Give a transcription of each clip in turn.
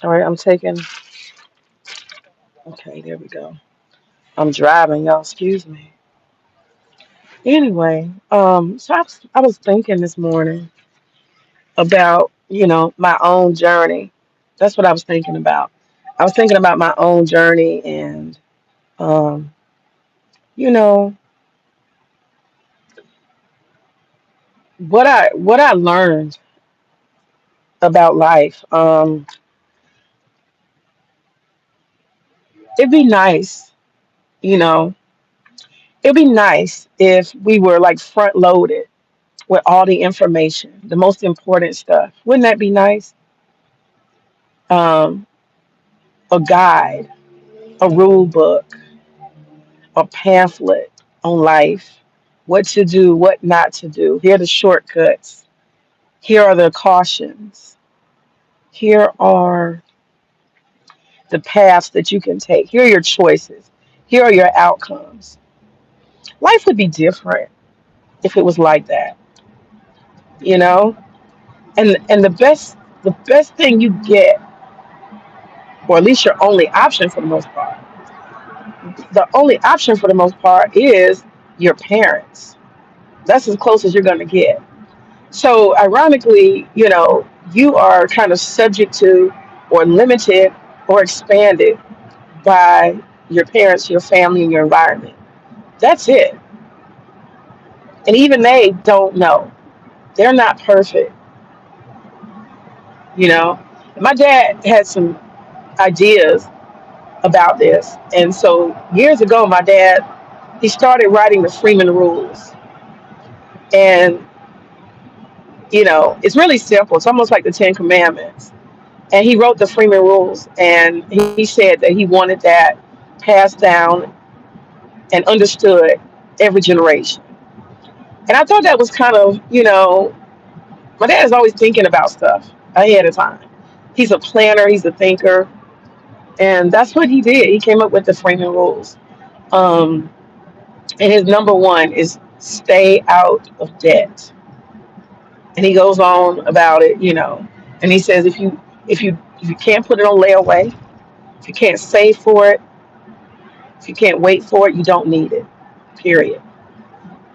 All right, I'm taking. Okay, there we go. I'm driving, y'all. Excuse me. Anyway, so I was thinking this morning about my own journey. That's what I was thinking about. I was thinking about my own journey and um, you know what I learned about life. It'd be nice, you know, it'd be nice if we were like front loaded with all the information, the most important stuff. Wouldn't that be nice? Um, a guide, a rule book, a pamphlet on life, what to do, what not to do. Here are the shortcuts. Here are the cautions. Here are the paths that you can take. Here are your choices. Here are your outcomes. Life would be different if it was like that, you know? And the best thing you get, or at least your only option for the most part, the only option for the most part is your parents. That's as close as you're gonna get. So ironically, you are kind of subject to or limited or expanded by your parents, your family, and your environment. That's it. And even they don't know. They're not perfect, you know. My dad had some ideas about this. And so years ago, my dad, he started writing the Freeman Rules. And, it's really simple. It's almost like the Ten Commandments. And he wrote the Freeman Rules. And he said that he wanted that passed down and understood every generation. And I thought that was kind of, my dad is always thinking about stuff ahead of time. He's a planner, he's a thinker. And that's what he did. He came up with the Freeman Rules. Um, and his number one is stay out of debt. And he goes on about it, and he says if you can't put it on layaway, if you can't save for it, if you can't wait for it, you don't need it. Period.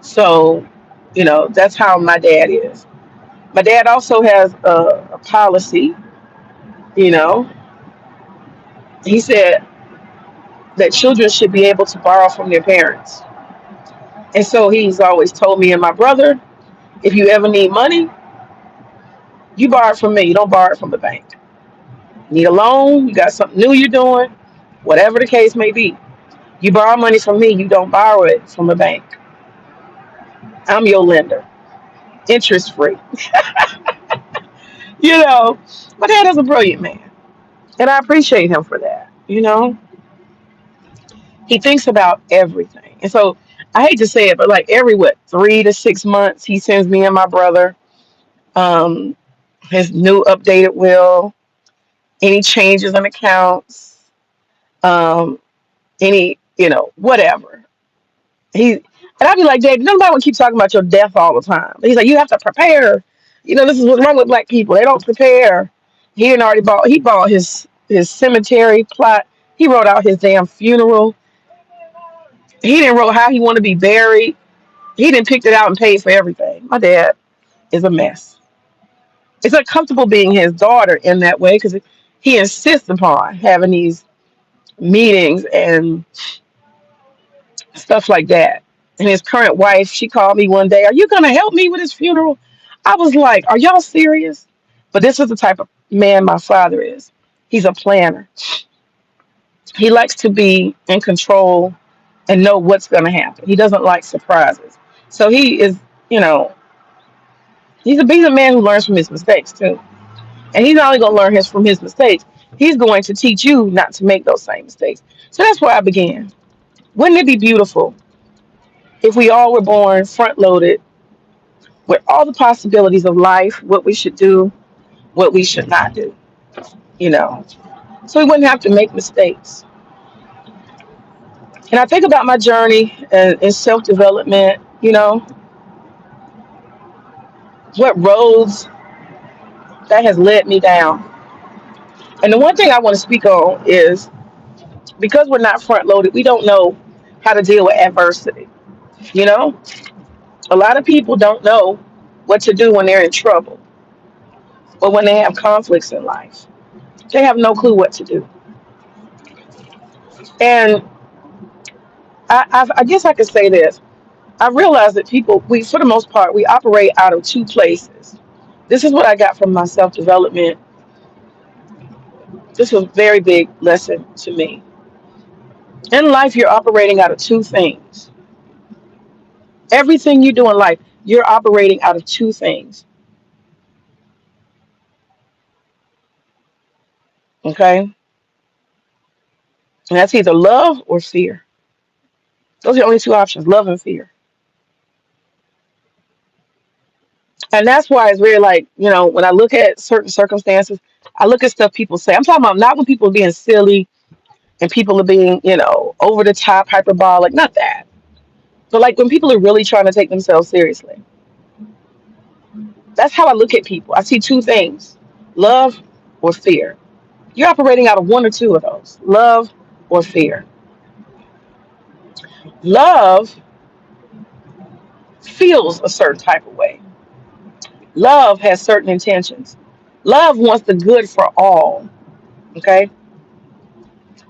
So, that's how my dad is. My dad also has a policy, you know. He said that children should be able to borrow from their parents. And so he's always told me and my brother, if you ever need money, you borrow it from me. You don't borrow it from the bank. Need a loan, you got something new you're doing, whatever the case may be. You borrow money from me, you don't borrow it from a bank. I'm your lender, interest free. You know, my dad is a brilliant man, and I appreciate him for that. He thinks about everything. And so I hate to say it, but like every 3 to 6 months, he sends me and my brother um, his new updated will, any changes in accounts, um, any, whatever. He and I'd be like, Dad, nobody would keep talking about your death all the time. He's like, you have to prepare. This is what's wrong with black people. They don't prepare. He bought his cemetery plot. He wrote out his damn funeral. He didn't wrote how he wanted to be buried. He didn't picked it out and paid for everything. My dad is a mess. It's uncomfortable being his daughter in that way because he insists upon having these meetings and stuff like that. And his current wife, she called me one day, "Are you going to help me with his funeral?" I was like, "Are y'all serious?" But this is the type of man my father is. He's a planner. He likes to be in control and know what's going to happen. He doesn't like surprises. So he is, you know, he's a man who learns from his mistakes too. And he's not only going to learn from his mistakes, he's going to teach you not to make those same mistakes. So that's where I began. Wouldn't it be beautiful if we all were born front loaded with all the possibilities of life, what we should do, what we should not do, you know? So we wouldn't have to make mistakes. And I think about my journey in self development, what roads that has led me down. And the one thing I want to speak on is because we're not front loaded, we don't know how to deal with adversity. You know, a lot of people don't know what to do when they're in trouble or when they have conflicts in life. They have no clue what to do. And I guess I could say this. I realize that people, we, for the most part, we operate out of two places. This is what I got from my self development. This was a very big lesson to me. In life, you're operating out of two things. Everything you do in life, you're operating out of two things. Okay? And that's either love or fear. Those are the only two options, love and fear. And that's why it's very like, when I look at certain circumstances, I look at stuff people say. I'm talking about not when people are being silly and people are being, over the top, hyperbolic, not that. But like when people are really trying to take themselves seriously. That's how I look at people. I see two things, love or fear. You're operating out of one or two of those, love or fear. Love feels a certain type of way. Love has certain intentions. Love wants the good for all. Okay.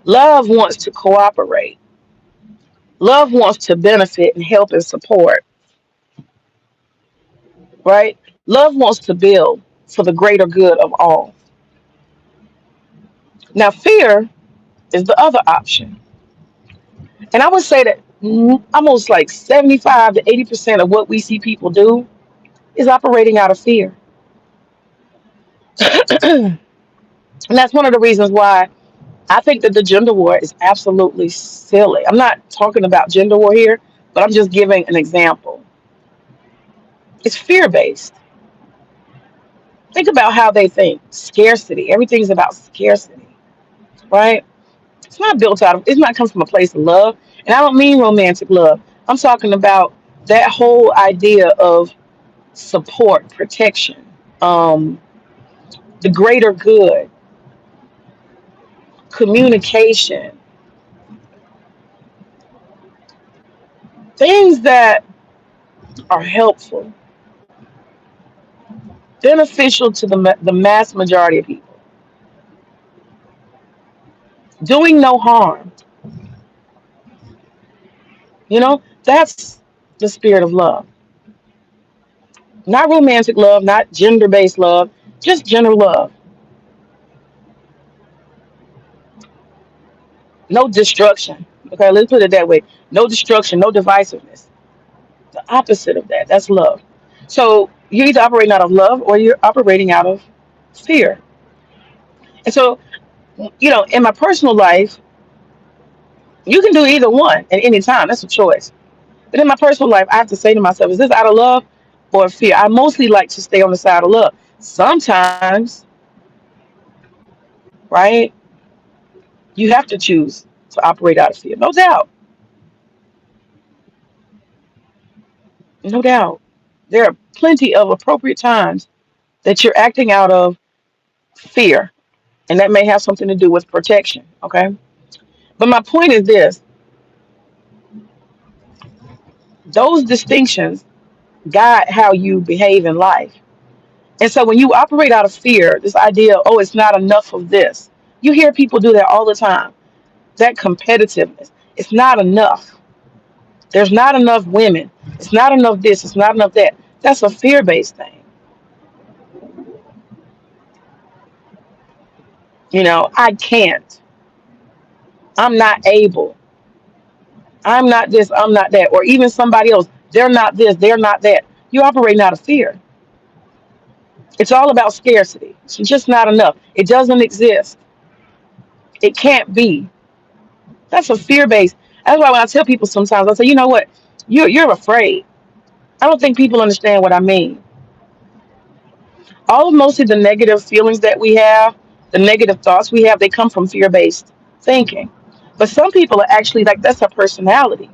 Love wants to cooperate. Love wants to benefit and help and support. Right. Love wants to build for the greater good of all. Now, fear is the other option. And I would say that almost like 75 to 80% of what we see people do is operating out of fear. And that's one of the reasons why I think that the gender war is absolutely silly. I'm not talking about gender war here, but I'm just giving an example. It's fear based. Think about how they think scarcity. Everything's about scarcity, right? It's not come from a place of love. And I don't mean romantic love. I'm talking about that whole idea of support, protection, um, the greater good, communication, things that are helpful, beneficial to the mass majority of people, doing no harm. That's the spirit of love. Not romantic love, not gender based love, just general love. No destruction. Okay, let's put it that way. No destruction, no divisiveness. The opposite of that. That's love. So you're either operating out of love or you're operating out of fear. And so, in my personal life, you can do either one at any time. That's a choice. But in my personal life, I have to say to myself, is this out of love or fear? I mostly like to stay on the side of love. Sometimes, right, you have to choose to operate out of fear. No doubt. No doubt. There are plenty of appropriate times that you're acting out of fear. And that may have something to do with protection. Okay. But my point is this, those distinctions guide how you behave in life. And so when you operate out of fear, this idea, oh, it's not enough of this. You hear people do that all the time. That competitiveness. It's not enough. There's not enough women. It's not enough this. It's not enough that. That's a fear based thing. I can't. I'm not able. I'm not this. I'm not that. Or even somebody else. They're not this. They're not that. You're operating out of fear. It's all about scarcity. It's just not enough. It doesn't exist. It can't be. That's a fear based. That's why when I tell people sometimes, I say, you know what? You're afraid. I don't think people understand what I mean. All of mostly the negative feelings that we have, the negative thoughts we have, they come from fear based thinking. But some people are actually like that's their personality.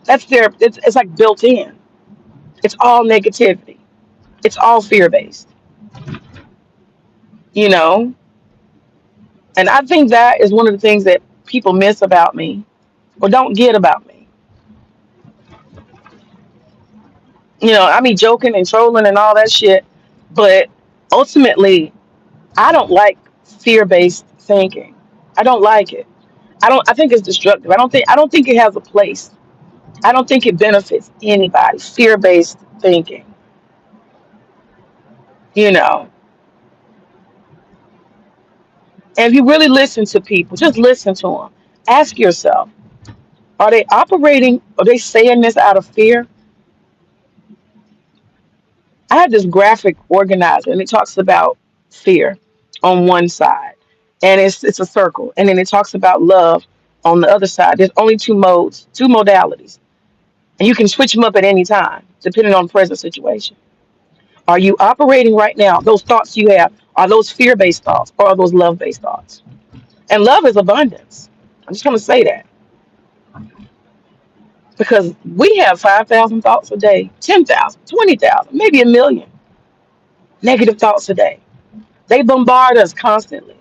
It's like built in. It's all negativity. It's all fear based. You know? And I think that is one of the things that people miss about me or don't get about me. I be joking and trolling and all that shit, but ultimately, I don't like fear-based thinking. I don't like it. I think it's destructive. I don't think it has a place. I don't think it benefits anybody. Fear-based thinking, you know. And if you really listen to people, just listen to them. Ask yourself, are they saying this out of fear? I have this graphic organizer and it talks about fear on one side. And it's a circle. And then it talks about love on the other side. There's only two modes, two modalities. And you can switch them up at any time, depending on the present situation. Are you operating right now? Those thoughts you have, are those fear-based thoughts or are those love-based thoughts? And love is abundance. I'm just gonna say that. Because we have 5,000 thoughts a day, 10,000, 20,000, maybe a million negative thoughts a day. They bombard us constantly.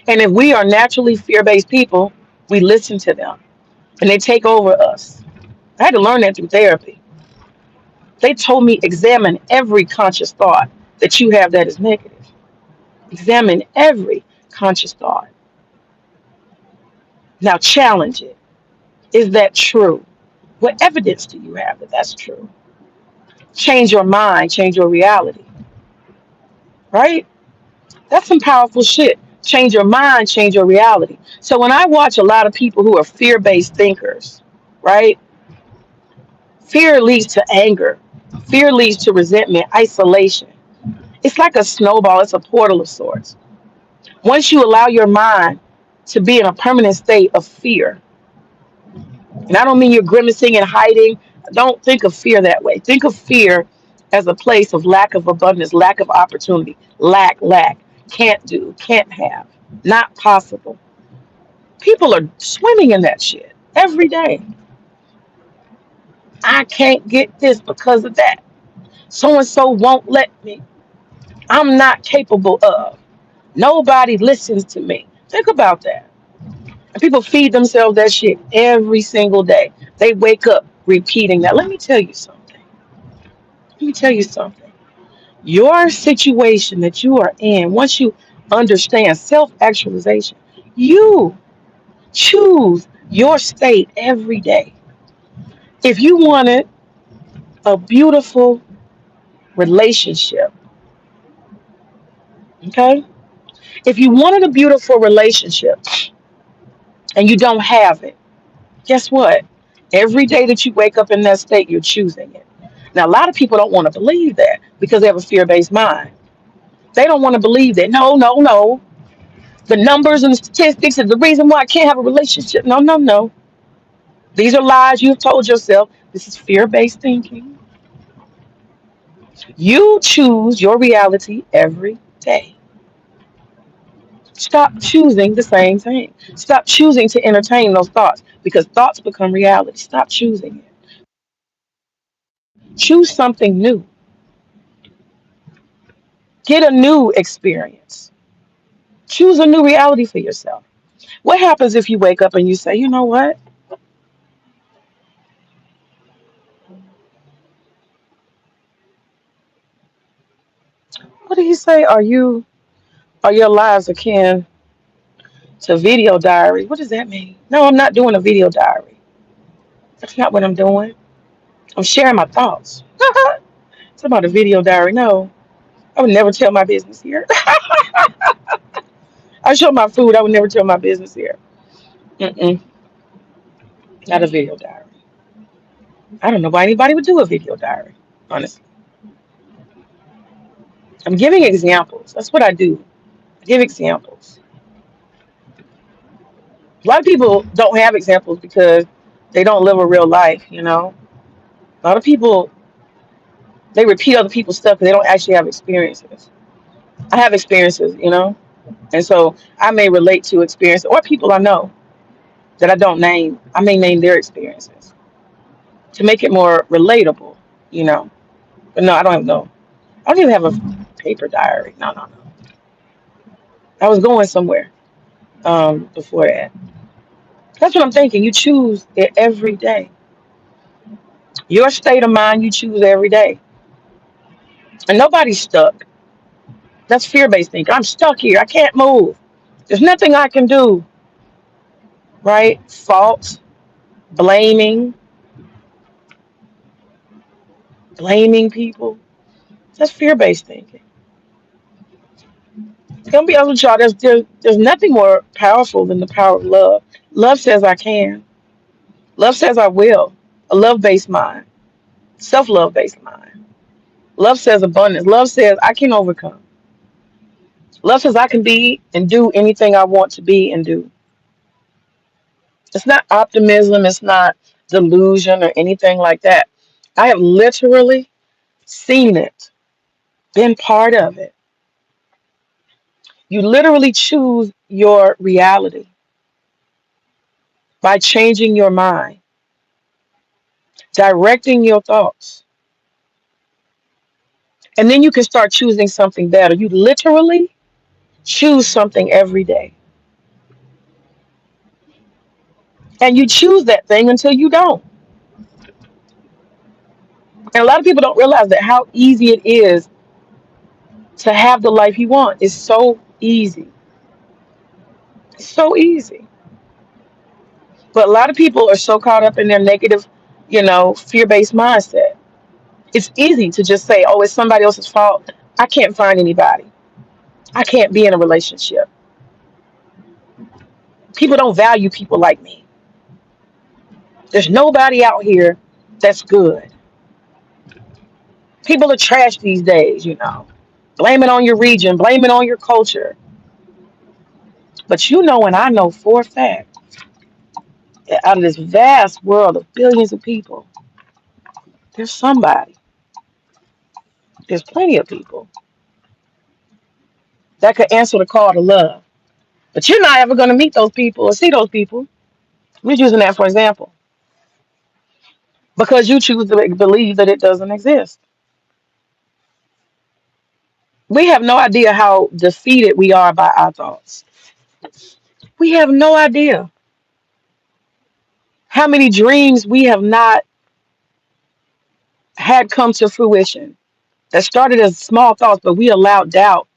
And if we are naturally fear based people, we listen to them and they take over us. I had to learn that through therapy. They told me examine every conscious thought that you have that is negative. Examine every conscious thought. Now challenge it. Is that true? What evidence do you have that that's true? Change your mind, change your reality, right? That's some powerful shit. Change your mind, change your reality. So when I watch a lot of people who are fear based thinkers, right? Fear leads to anger. Fear leads to resentment, isolation. It's like a snowball, it's a portal of sorts. Once you allow your mind to be in a permanent state of fear, and I don't mean you're grimacing and hiding, don't think of fear that way. Think of fear as a place of lack of abundance, lack of opportunity, lack, can't do, can't have, not possible. People are swimming in that shit every day. I can't get this because of that. So and so won't let me. I'm not capable of. Nobody listens to me. Think about that. And people feed themselves that shit every single day. They wake up repeating that. Let me tell you something. Let me tell you something. Your situation that you are in, once you understand self actualization, you choose your state every day. If you wanted a beautiful relationship, okay? If you wanted a beautiful relationship and you don't have it, guess what? Every day that you wake up in that state, you're choosing it. Now, a lot of people don't want to believe that because they have a fear based mind. They don't want to believe that. No, no, no. The numbers and the statistics is the reason why I can't have a relationship. No, no, no. These are lies you've told yourself. This is fear based thinking. You choose your reality every day. Stop choosing the same thing. Stop choosing to entertain those thoughts because thoughts become reality. Stop choosing it. Choose something new. Get a new experience. Choose a new reality for yourself. What happens if you wake up and you say, you know what? What did he say? Are your lives akin to video diary? What does that mean? No, I'm not doing a video diary. That's not what I'm doing. I'm sharing my thoughts. It's about a video diary. No, I would never tell my business here. I show my food. I would never tell my business here. Mm-mm, not a video diary. I don't know why anybody would do a video diary. Honestly, I'm giving examples. That's what I do. I give examples. A lot of people don't have examples because they don't live a real life. A lot of people they repeat other people's stuff because they don't actually have experiences. I have experiences. And so I may relate to experience or people I know that I don't name. I may name their experiences to make it more relatable. But no, I don't have no. I don't even have a paper diary. No, no, no. I was going somewhere before that. That's what I'm thinking. You choose it every day. Your state of mind, you choose every day. And nobody's stuck. That's fear based thinking. I'm stuck here. I can't move. There's nothing I can do, right? Fault, blaming, blaming people. That's fear based thinking. It's gonna be honest with y'all. There's nothing more powerful than the power of love. Love says I can. Love says I will. A love based mind, self love based mind. Love says abundance. Love says I can overcome. Love says I can be and do anything I want to be and do. It's not optimism. It's not delusion or anything like that. I have literally seen it, been part of it. You literally choose your reality by changing your mind, directing your thoughts. And then you can start choosing something better. You literally choose something every day. And you choose that thing until you don't. And a lot of people don't realize that how easy it is to have the life you want. It's so easy. It's so easy. But a lot of people are so caught up in their negative, fear-based mindset. It's easy to just say, oh, it's somebody else's fault. I can't find anybody. I can't be in a relationship. People don't value people like me. There's nobody out here that's good. People are trash these days. Blame it on your region, blame it on your culture. But and I know for a fact that out of this vast world of billions of people, there's somebody, there's plenty of people that could answer the call to love. But you're not ever going to meet those people or see those people. We're using that for example because you choose to believe that it doesn't exist. We have no idea how defeated we are by our thoughts. We have no idea how many dreams we have not had come to fruition that started as small thoughts, but we allowed doubt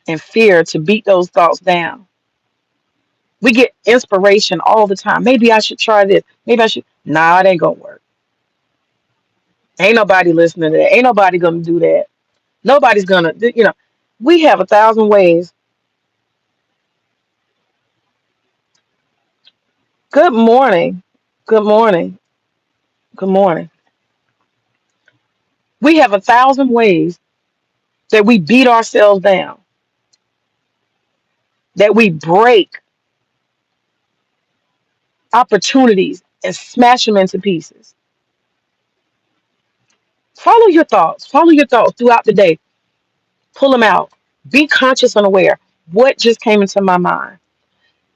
and fear to beat those thoughts down. We get inspiration all the time. Maybe I should try this. Maybe I should. Nah, it ain't gonna work. Ain't nobody listening to that. Ain't nobody gonna do that. Nobody's gonna. We have 1,000 ways. Good morning. Good morning. Good morning. We have 1,000 ways that we beat ourselves down, that we break opportunities and smash them into pieces. Follow your thoughts. Follow your thoughts throughout the day. Pull them out. Be conscious and aware. What just came into my mind?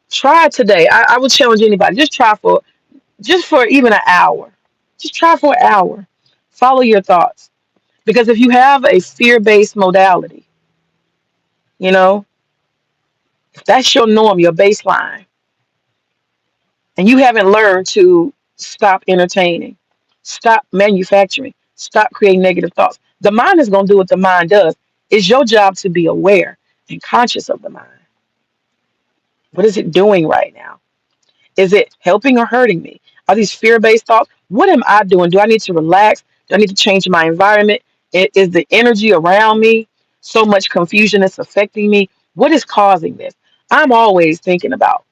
Try it today. I would challenge anybody. Just for even an hour. Just try for an hour. Follow your thoughts. Because if you have a fear-based modality, you know, if that's your norm, your baseline, and you haven't learned to stop entertaining, stop manufacturing, stop creating negative thoughts, the mind is going to do what the mind does. It's your job to be aware and conscious of the mind. What is it doing right now? Is it helping or hurting me? Are these fear based thoughts? What am I doing? Do I need to relax? Do I need to change my environment? Is the energy around me so much confusion that's affecting me? What is causing this? I'm always thinking about,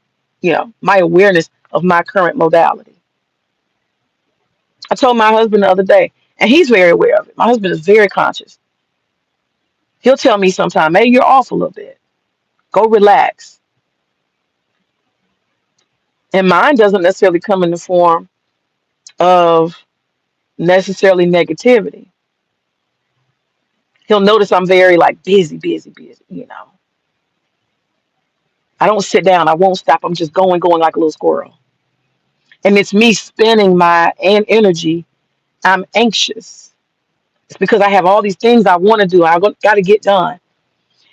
my awareness of my current modality. I told my husband the other day, and he's very aware of it. My husband is very conscious. He'll tell me sometime, hey, you're off a little bit. Go relax. And mine doesn't necessarily come in the form of necessarily negativity. He'll notice I'm very like busy, busy, busy. I don't sit down. I won't stop. I'm just going like a little squirrel. And it's me spending my energy. I'm anxious. It's because I have all these things I want to do. I got to get done.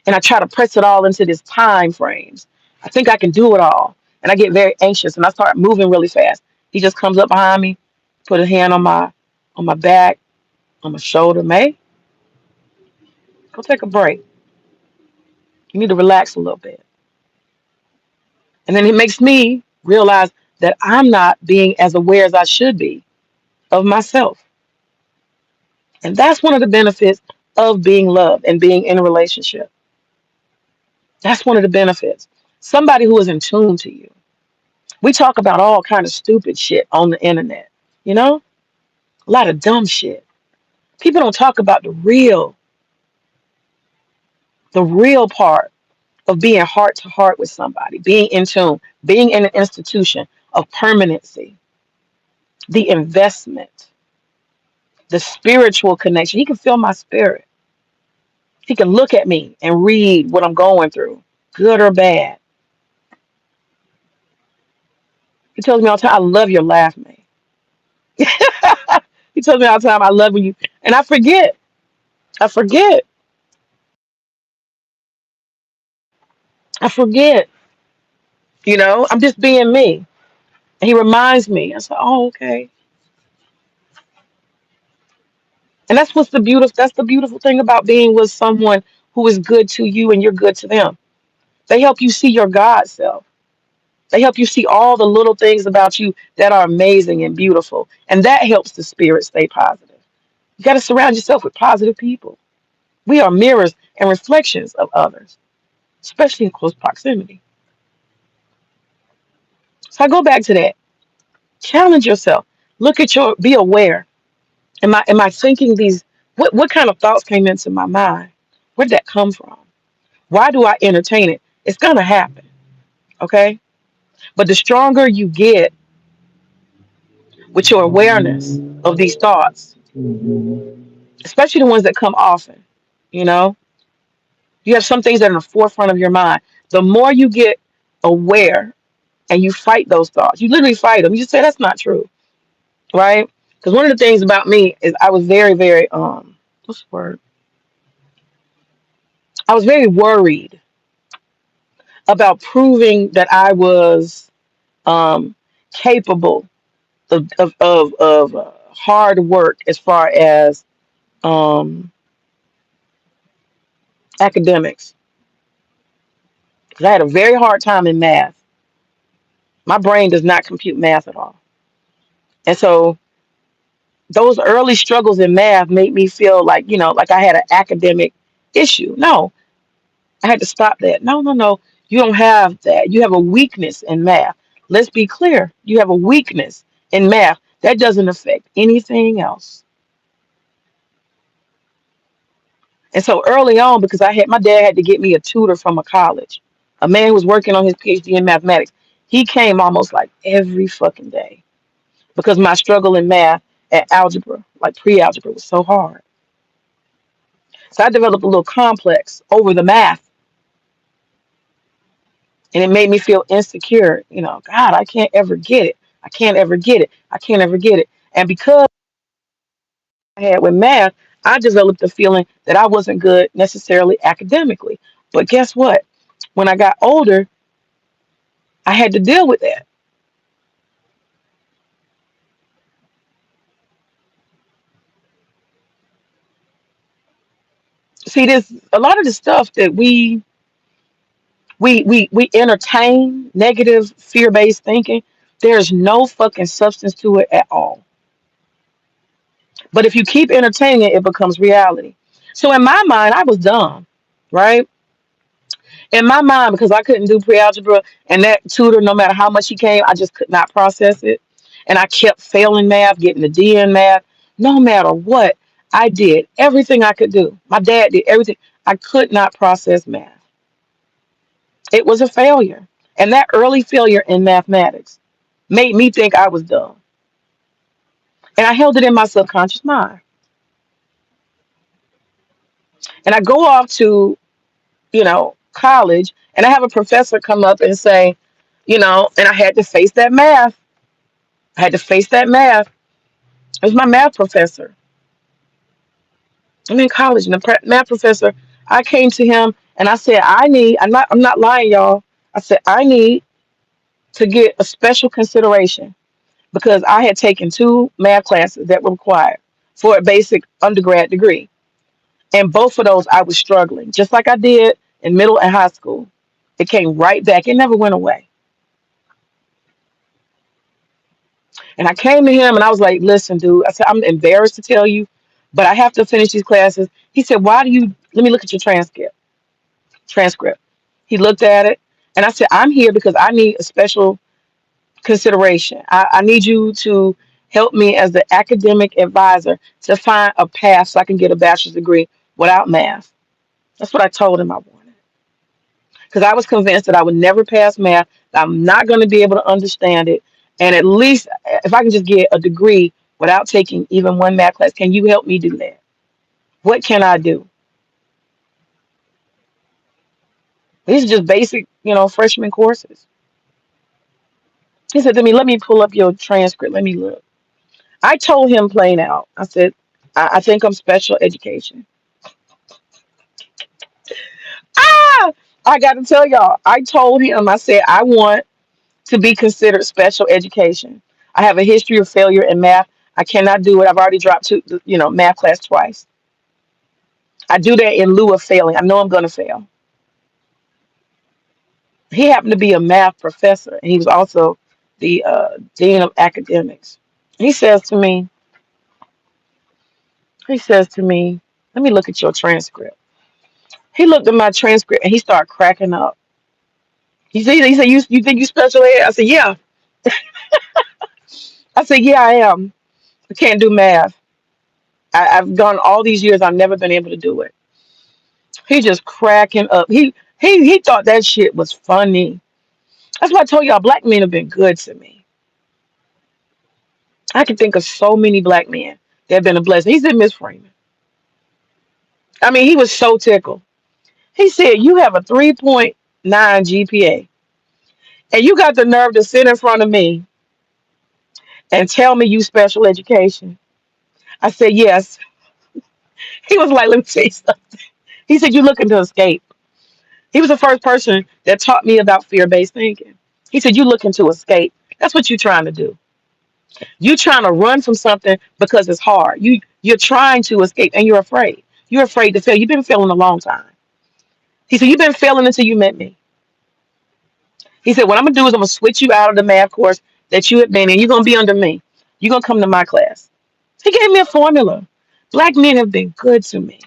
and I try to press it all into this time frames. I think I can do it all, and I get very anxious, and I start moving really fast. He just comes up behind me, put a hand on my back, on my shoulder. May, go take a break. You need to relax a little bit. And then it makes me realize that I'm not being as aware as I should be of myself. And that's one of the benefits of being loved and being in a relationship. That's one of the benefits. Somebody who is in tune to you. We talk about all kind of stupid shit on the internet, you know? A lot of dumb shit. People don't talk about the real part of being heart to heart with somebody, being in tune, being in an institution of permanency, the investment, the spiritual connection. He can feel my spirit. He can look at me and read what I'm going through, good or bad. He tells me all the time, I love your laugh, man. He tells me all the time, I love you. And I forget. I forget. I forget. I'm just being me. And he reminds me. I said, oh, okay. And that's the beautiful thing about being with someone who is good to you and you're good to them. They help you see your God self. They help you see all the little things about you that are amazing and beautiful. And that helps the spirit stay positive. You got to surround yourself with positive people. We are mirrors and reflections of others, especially in close proximity. So I go back to that. Challenge yourself. Be aware. Am I thinking these, what kind of thoughts came into my mind? Where did that come from? Why do I entertain it? It's gonna happen. Okay? But the stronger you get with your awareness of these thoughts, Mhm. especially the ones that come often, you know, you have some things that are in the forefront of your mind. The more you get aware and you fight those thoughts, you literally fight them. You say that's not true, right? Because one of the things about me is I was very, very what's the word? I was very worried about proving that I was um capable of hard work as far as um academics. Because I had a very hard time in math. My brain does not compute math at all. And so those early struggles in math made me feel like, like I had an academic issue. No, I had to stop that. No, no, no. You don't have that. You have a weakness in math. Let's be clear. You have a weakness in math. That doesn't affect anything else. And so early on, because my dad had to get me a tutor from a college, a man who was working on his PhD in mathematics. He came almost like every fucking day because my struggle in math at algebra, like pre-algebra, was so hard. So I developed a little complex over the math, and it made me feel insecure. God, I can't ever get it. I can't ever get it. I can't ever get it. And because I had with math, I developed a feeling that I wasn't good necessarily academically. But guess what? When I got older, I had to deal with that. See, there's a lot of the stuff that we entertain, negative, fear-based thinking. There's no fucking substance to it at all. But if you keep entertaining it, it becomes reality. So in my mind, I was dumb, right? In my mind, because I couldn't do pre-algebra, and that tutor, no matter how much he came, I just could not process it. And I kept failing math, getting a D in math. No matter what, I did everything I could do. My dad did everything. I could not process math. It was a failure. And that early failure in mathematics made me think I was dumb. And I held it in my subconscious mind. And I go off to, college, and I have a professor come up and say, and I had to face that math. I had to face that math. It was my math professor. I'm in college, and the math professor, I came to him And I said, I'm not lying, y'all. I said, I need to get a special consideration because I had taken two math classes that were required for a basic undergrad degree. And both of those I was struggling, just like I did in middle and high school. It came right back. It never went away. And I came to him and I was like, listen, dude, I said, I'm embarrassed to tell you, but I have to finish these classes. He said, why do you, let me look at your transcript. He looked at it and I said, I'm here because I need a special consideration. I need you to help me as the academic advisor to find a path so I can get a bachelor's degree without math. That's what I told him I wanted. Because I was convinced that I would never pass math, that I'm not going to be able to understand it. And at least if I can just get a degree without taking even one math class, can you help me do that? What can I do? These are just basic, freshman courses. He said to me, let me pull up your transcript. Let me look. I told him plain out. I said, I think I'm special education. Ah, I got to tell y'all, I told him, I said, I want to be considered special education. I have a history of failure in math. I cannot do it. I've already dropped math class twice. I do that in lieu of failing. I know I'm going to fail. He happened to be a math professor, and he was also the dean of academics. He says to me, he says to me, let me look at your transcript. He looked at my transcript and he started cracking up. He said, you think you special ed? I said, yeah. I said, yeah, I am. I can't do math. I've gone all these years. I've never been able to do it. He just cracking up. He thought that shit was funny. That's why I told y'all black men have been good to me. I can think of so many black men that have been a blessing. He said, Miss Freeman. I mean, he was so tickled. He said, you have a 3.9 GPA, and you got the nerve to sit in front of me and tell me you special education. I said, yes. He was like, let me tell you something. He said, you looking to escape. He was the first person that taught me about fear-based thinking. He said, you looking to escape. That's what you're trying to do. You're trying to run from something because it's hard. You're trying to escape and you're afraid. You're afraid to fail. You've been failing a long time. He said, you've been failing until you met me. He said, what I'm gonna do is I'm gonna switch you out of the math course that you had been in. You're gonna be under me. You're gonna come to my class. He gave me a formula. Black men have been good to me.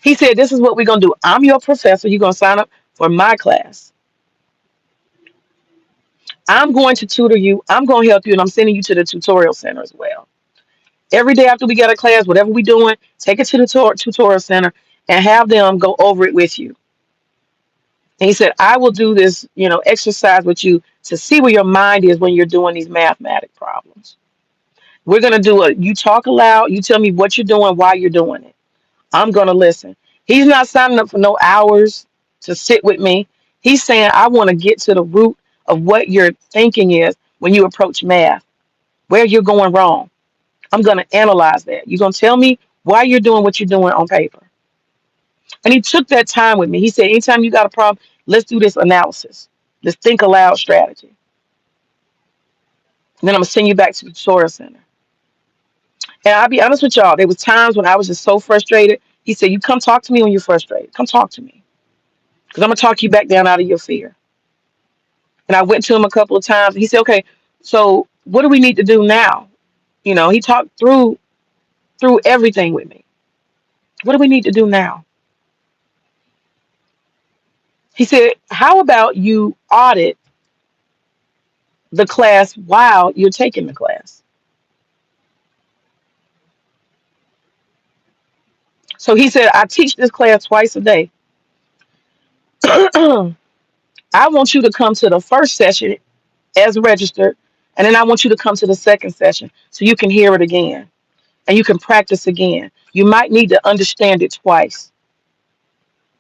He said, this is what we're gonna do. I'm your professor. You're gonna sign up for my class. I'm going to tutor you. I'm going to help you, and I'm sending you to the tutorial center as well. Every day after we get a class, whatever we're doing, take it to the tutorial center and have them go over it with you. And he said, I will do this, exercise with you to see where your mind is when you're doing these mathematic problems. We're going to you talk aloud, you tell me what you're doing, why you're doing it. I'm going to listen. He's not signing up for no hours to sit with me. He's saying, I want to get to the root of what your thinking is when you approach math, where you're going wrong. I'm going to analyze that. You're going to tell me why you're doing what you're doing on paper. And he took that time with me. He said, anytime you got a problem, let's do this analysis, this think aloud strategy. And then I'm going to send you back to the tutorial center. And I'll be honest with y'all, there was times when I was just so frustrated. He said, you come talk to me when you're frustrated. Come talk to me. Because I'm going to talk you back down out of your fear. And I went to him a couple of times. He said, okay, so what do we need to do now? He talked through everything with me. What do we need to do now? He said, how about you audit the class while you're taking the class? So he said, I teach this class twice a day. I want you to come to the first session as registered, and then I want you to come to the second session so you can hear it again and you can practice again. You might need to understand it twice.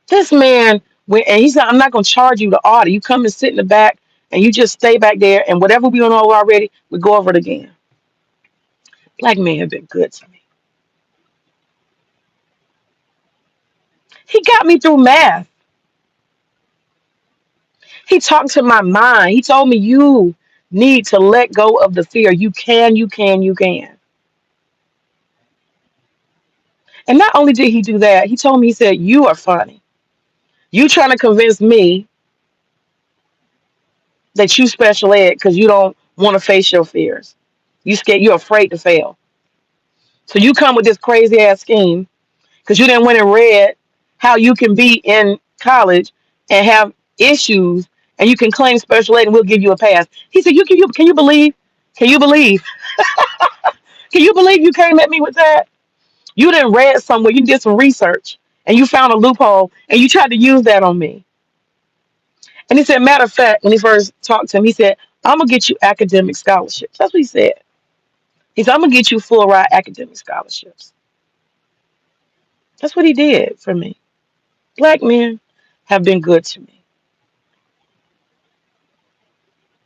This man went and he said, I'm not going to charge you to audit. You come and sit in the back and you just stay back there, and whatever we don't know already, we go over it again. Black men have been good to me. He got me through math. He talked to my mind. He told me you need to let go of the fear. You can, you can, you can. And not only did he do that, he told me, he said, you are funny. You trying to convince me that you special ed because you don't want to face your fears. You scared, you're afraid to fail. So you come with this crazy ass scheme because you didn't went and read how you can be in college and have issues and you can claim special ed and we'll give you a pass. He said, can you believe? Can you believe? Can you believe you came at me with that? You didn't read somewhere, you did some research and you found a loophole and you tried to use that on me. And he said, matter of fact, when he first talked to him, he said, I'm gonna get you academic scholarships. That's what he said. He said, I'm gonna get you full ride academic scholarships. That's what he did for me. Black men have been good to me.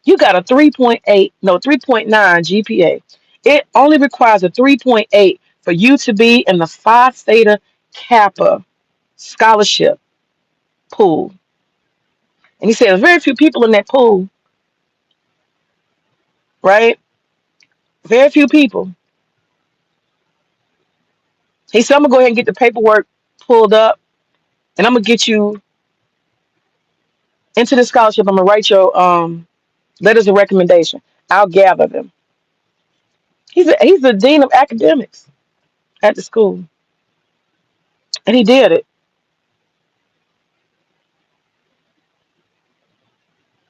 You got a 3.8, no, 3.9 GPA. It only requires a 3.8 for you to be in the Phi Theta Kappa scholarship pool. And he said, there's very few people in that pool, right? Very few people. He said, I'm going to go ahead and get the paperwork pulled up and I'm going to get you into the scholarship. I'm going to write your letters of recommendation. I'll gather them. He's the dean of academics at the school. And he did it.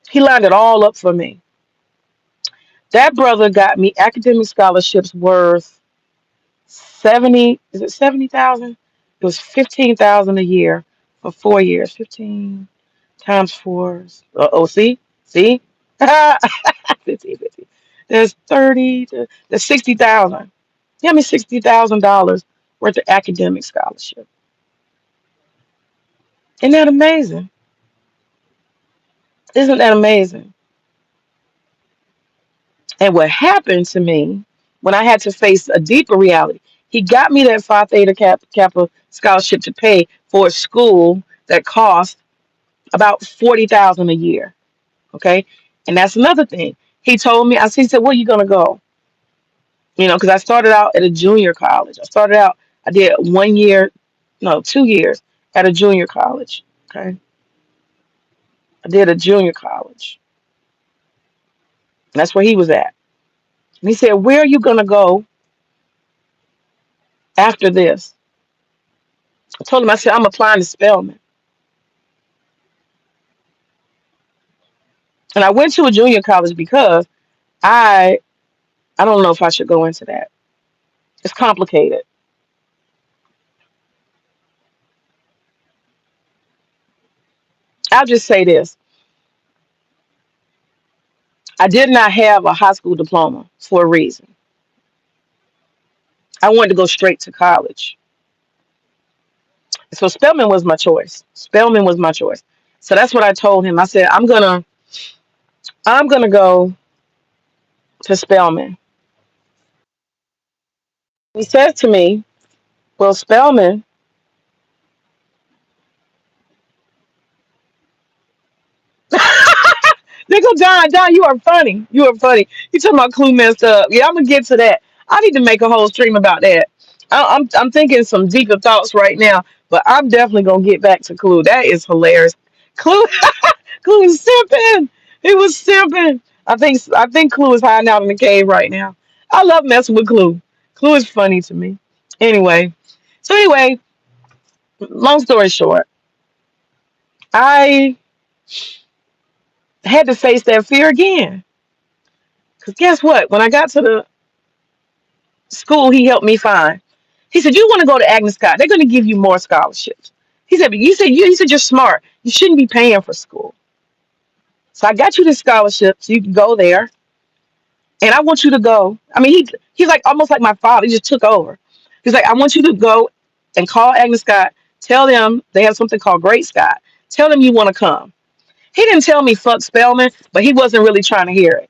He lined it all up for me. That brother got me academic scholarships worth 70, is it 70,000? It was 15,000 a year for 4 years. 15 times four. Oh, see? 15, 15. There's 30 to there's 60,000. He got me $60,000 worth of academic scholarship. Isn't that amazing? Isn't that amazing? And what happened to me when I had to face a deeper reality, he got me that Phi Theta Kappa scholarship to pay for a school that cost about 40,000 a year. Okay, and that's another thing. He told me, he said, "Where you gonna go?" Because I started out at a junior college. I did 1 year, no, 2 years at a junior college. Okay, I did a junior college. And that's where he was at. And he said, "Where are you gonna go after this?" I told him, I said, "I'm applying to Spelman." And I went to a junior college because I I don't know if I should go into that. It's complicated. I'll just say this. I did not have a high school diploma for a reason. I wanted to go straight to college. So Spelman was my choice. Spelman was my choice. So that's what I told him. I said, I'm gonna go to Spelman. He says to me, well, Spelman, they go, John, you are funny. You are funny. You talking about Clue messed up. Yeah, I'm gonna get to that. I need to make a whole stream about that. I'm thinking some deeper thoughts right now, but I'm definitely gonna get back to Clue. That is hilarious. Clue, Clue is simping. He was simping. I think Clue is hiding out in the cave right now. I love messing with Clue. Clue is funny to me. Anyway, so long story short, I had to face that fear again. Cause guess what? When I got to the school he helped me find, he said, "You want to go to Agnes Scott? They're going to give you more scholarships." He said, "But you said you're smart. You shouldn't be paying for school. So I got you this scholarship so you can go there, and I want you to go." I mean, he's like almost like my father. He just took over. He's like, "I want you to go and call Agnes Scott. Tell them they have something called Great Scott. Tell them you want to come." He didn't tell me fuck Spelman, but he wasn't really trying to hear it.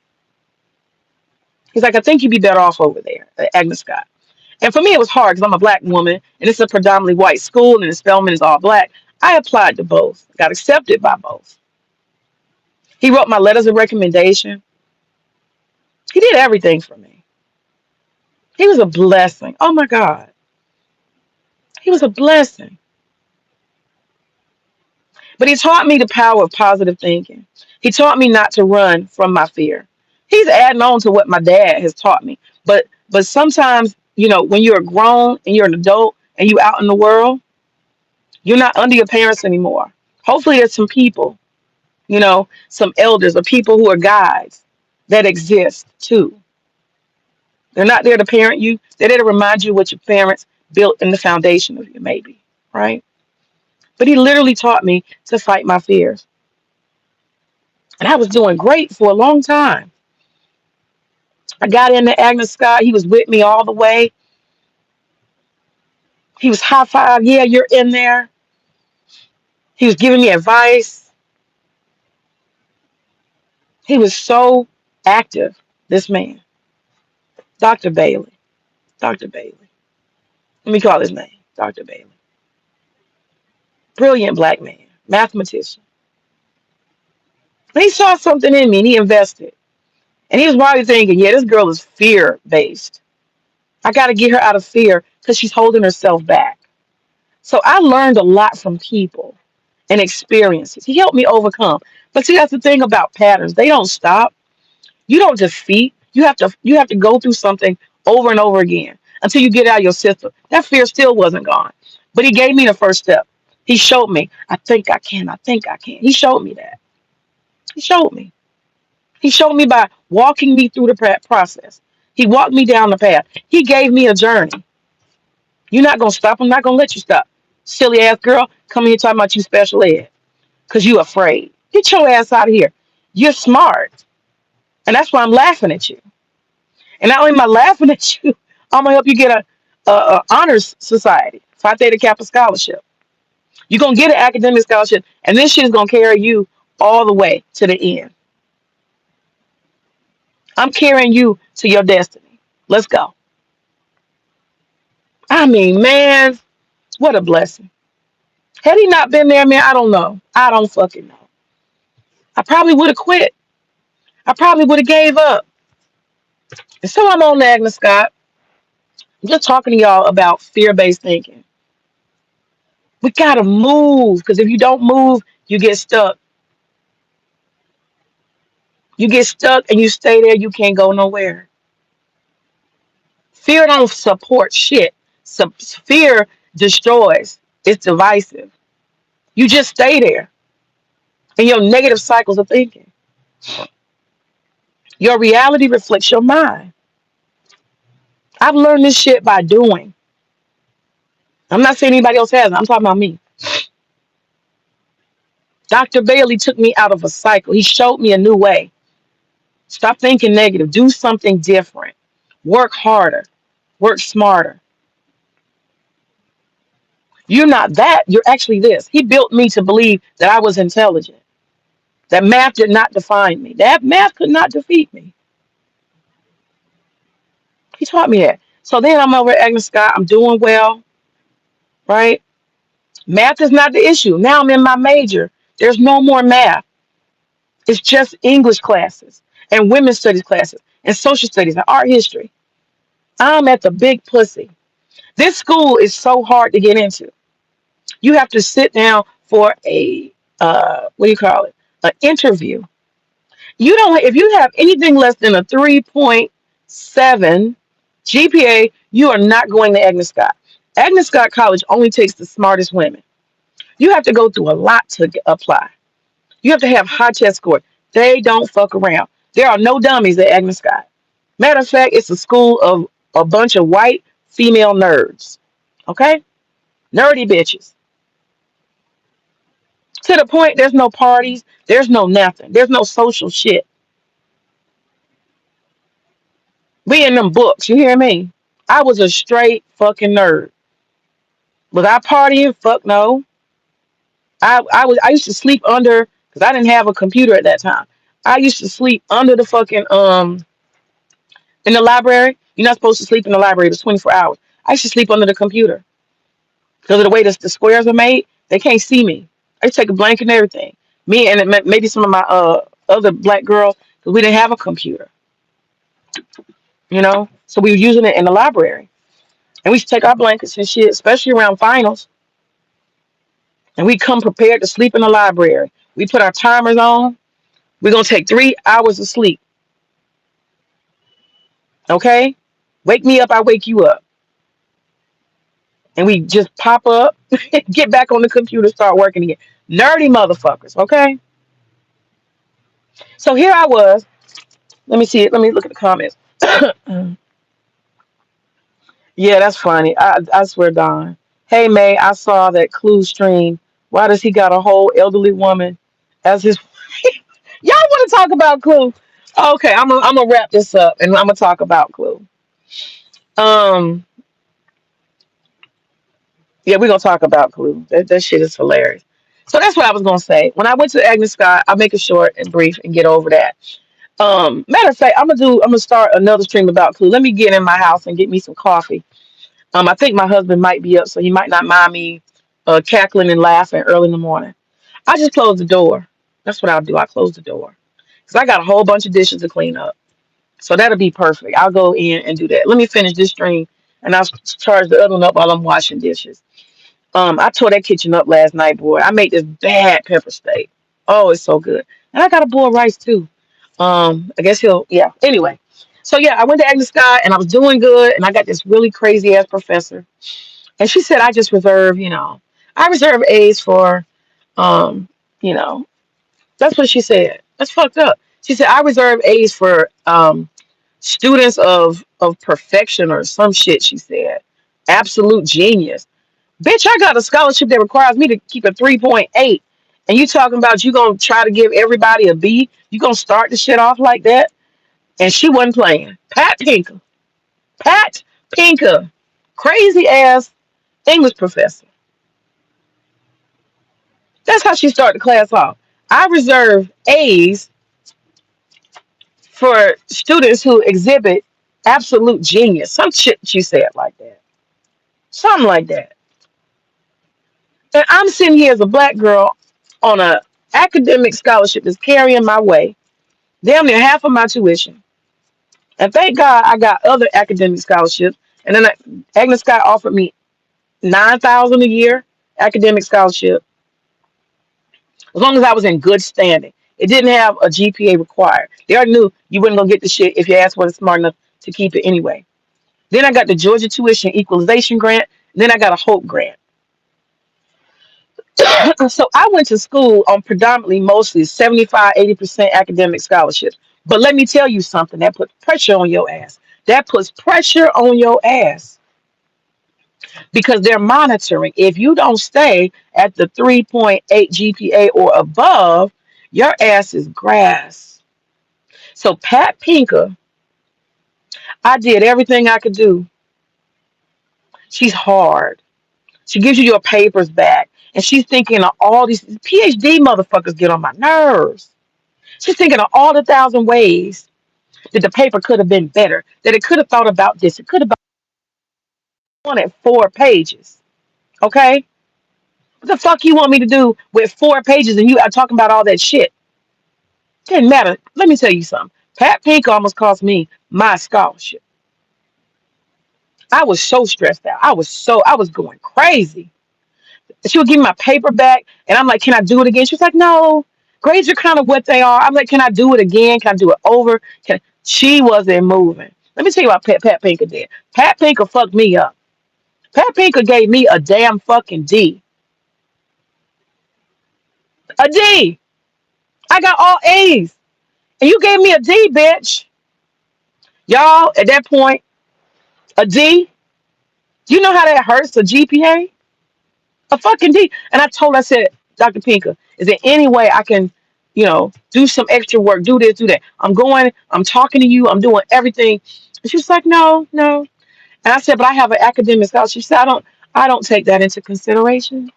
He's like, "I think you'd be better off over there at Agnes Scott." And for me, it was hard because I'm a black woman and it's a predominantly white school and the Spelman is all black. I applied to both, got accepted by both. He wrote my letters of recommendation. He did everything for me. He was a blessing. Oh my God. He was a blessing. But he taught me the power of positive thinking. He taught me not to run from my fear. He's adding on to what my dad has taught me. But sometimes, when you're grown and you're an adult and you out in the world, you're not under your parents anymore. Hopefully there's some people, some elders or people who are guides that exist too. They're not there to parent you. They're there to remind you what your parents built in the foundation of you, maybe, right? But he literally taught me to fight my fears. And I was doing great for a long time. I got into Agnes Scott. He was with me all the way. He was high five. Yeah, you're in there. He was giving me advice. He was so active, this man, Dr. Bailey. Dr. Bailey. Let me call his name, Dr. Bailey. Brilliant black man, mathematician. And he saw something in me and he invested. And he was probably thinking, yeah, this girl is fear based. I got to get her out of fear because she's holding herself back. So I learned a lot from people and experiences. He helped me overcome. But see, that's the thing about patterns. They don't stop. You don't defeat. You have to go through something over and over again until you get out of your system. That fear still wasn't gone. But he gave me the first step. He showed me, I think I can. I think I can. He showed me that. He showed me. He showed me by walking me through the process. He walked me down the path. He gave me a journey. You're not gonna stop. I'm not gonna let you stop. Silly ass girl, come here talking about you special ed. Cause you afraid. Get your ass out of here. You're smart. And that's why I'm laughing at you. And not only am I laughing at you, I'm gonna help you get a honors society, Phi Theta Kappa scholarship. You're gonna get an academic scholarship, and this shit is gonna carry you all the way to the end. I'm carrying you to your destiny. Let's go. I mean, man, what a blessing. Had he not been there, man, I don't know. I don't fucking know. I probably would have quit. I probably would have gave up. And so I'm on Agnes Scott. I'm just talking to y'all about fear-based thinking. We gotta move because if you don't move, you get stuck. You get stuck and you stay there. You can't go nowhere. Fear don't support shit. Fear destroys. It's divisive. You just stay there in your negative cycles of thinking. Your reality reflects your mind. I've learned this shit by doing. I'm not saying anybody else has. I'm talking about me. Dr. Bailey took me out of a cycle. He showed me a new way. Stop thinking negative. Do something different. Work harder. Work smarter. You're not that. You're actually this. He built me to believe that I was intelligent. That math did not define me. That math could not defeat me. He taught me that. So then I'm over at Agnes Scott. I'm doing well, right? Math is not the issue. Now I'm in my major. There's no more math. It's just English classes and women's studies classes and social studies and art history. I'm at the big pussy. This school is so hard to get into. You have to sit down for a what do you call it? An interview. You don't if you have anything less than a 3.7 GPA, you are not going to Agnes Scott. Agnes Scott College only takes the smartest women. You have to go through a lot to apply. You have to have high test scores. They don't fuck around. There are no dummies at Agnes Scott. Matter of fact, it's a school of a bunch of white female nerds. Okay? Nerdy bitches. To the point there's no parties, there's no nothing. There's no social shit. We in them books, you hear me? I was a straight fucking nerd. Was I partying? Fuck no. I used to sleep under because I didn't have a computer at that time. I used to sleep under the fucking in the library. You're not supposed to sleep in the library. It's 24 hours. I used to sleep under the computer because of the way the squares are made. They can't see me. I used to take a blanket and everything. Me and maybe some of my other black girls, because we didn't have a computer, you know. So we were using it in the library, and we used to take our blankets and shit, especially around finals, and we come prepared to sleep in the library. We put our timers on. We're gonna take 3 hours of sleep. Okay, wake me up. I wake you up, and we just pop up, get back on the computer, start working again. Nerdy motherfuckers. Okay, so here I was. Let me see it. Let me look at the comments. Yeah, that's funny. I swear, Don. Hey May, I saw that Clue stream. Why does he got a whole elderly woman as his? Y'all want to talk about Clue? Okay, I'm gonna wrap this up and I'm gonna talk about Clue. Um, yeah, we're gonna talk about Clue. That shit is hilarious. So that's what I was gonna say. When I went to Agnes Scott, I'll make it short and brief and get over that. Matter of fact, I'm gonna start another stream about Clue. Let me get in my house and get me some coffee. I think my husband might be up, so he might not mind me cackling and laughing early in the morning. I just close the door. That's what I'll do. I close the door because I got a whole bunch of dishes to clean up. So that'll be perfect. I'll go in and do that. Let me finish this stream, and I'll charge the other one up while I'm washing dishes. I tore that kitchen up last night, boy. I made this bad pepper steak. Oh, it's so good. And I got a bowl of rice too. I guess he'll, yeah. Anyway, so yeah, I went to Agnes Scott and I was doing good, and I got this really crazy ass professor, and she said I just reserve, I reserve A's for, um, you know, that's what she said. That's fucked up. She said I reserve A's for students of perfection or some shit. She said absolute genius. Bitch, I got a scholarship that requires me to keep a 3.8. And you talking about you gonna try to give everybody a B? You gonna start the shit off like that? And she wasn't playing. Pat Pinker, crazy ass English professor. That's how she started the class off. I reserve A's for students who exhibit absolute genius. Some shit she said like that. Something like that. And I'm sitting here as a black girl on a academic scholarship that's carrying my way, damn near half of my tuition. And thank God I got other academic scholarships. And then Agnes Scott offered me 9,000 a year academic scholarship as long as I was in good standing. It didn't have a GPA required. They already knew you wasn't gonna get the shit if your ass wasn't smart enough to keep it anyway. Then I got the Georgia Tuition Equalization Grant. Then I got a Hope Grant. So I went to school on predominantly mostly 75, 80% academic scholarships. But let me tell you something that puts pressure on your ass. That puts pressure on your ass because they're monitoring. If you don't stay at the 3.8 GPA or above, your ass is grass. So Pat Pinker, I did everything I could do. She's hard. She gives you your papers back. And she's thinking of all these PhD motherfuckers get on my nerves. She's thinking of all the thousand ways that the paper could have been better, that it could have thought about this. It could have wanted 4 pages. Okay? What the fuck you want me to do with 4 pages and you are talking about all that shit? Didn't matter. Let me tell you something. Pat Pink almost cost me my scholarship. I was so stressed out. I was going crazy. She would give me my paper back and I'm like, can I do it again? She was like, no, grades are kind of what they are. I'm like, can I do it again? Can I do it over? She wasn't moving. Let me tell you what Pat Pinker did. Pat Pinker fucked me up. Pat Pinker gave me a damn fucking D. A D. I got all A's. And you gave me a D, bitch. Y'all, at that point, a D. You know how that hurts a GPA? A fucking D. And I said, Dr. Pinker, is there any way I can, do some extra work, do this, do that? I'm talking to you, I'm doing everything. And she was like, no, no. And I said, but I have an academic scholarship. She said, I don't take that into consideration.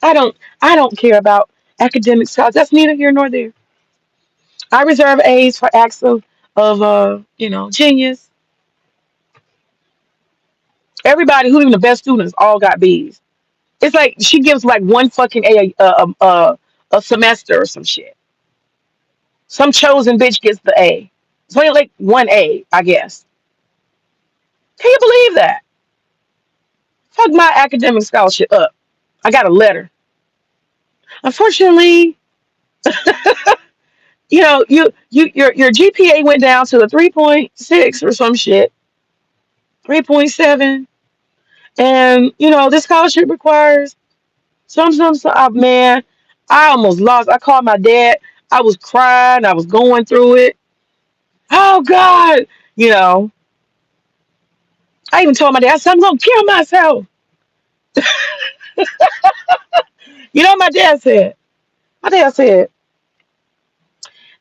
I don't care about academic scholars. That's neither here nor there. I reserve A's for acts of genius. Everybody who even the best students all got B's. It's like she gives like one fucking a semester or some shit. Some chosen bitch gets the A. It's only like one A, I guess. Can you believe that? Fuck my academic scholarship up. I got a letter. Unfortunately, your GPA went down to a 3.6 or some shit, 3.7, and this scholarship requires some. Man, I almost lost. I called my dad. I was crying. I was going through it. Oh God, you know. I even told my dad, I said, I'm gonna kill myself. You know what my dad said? My dad said,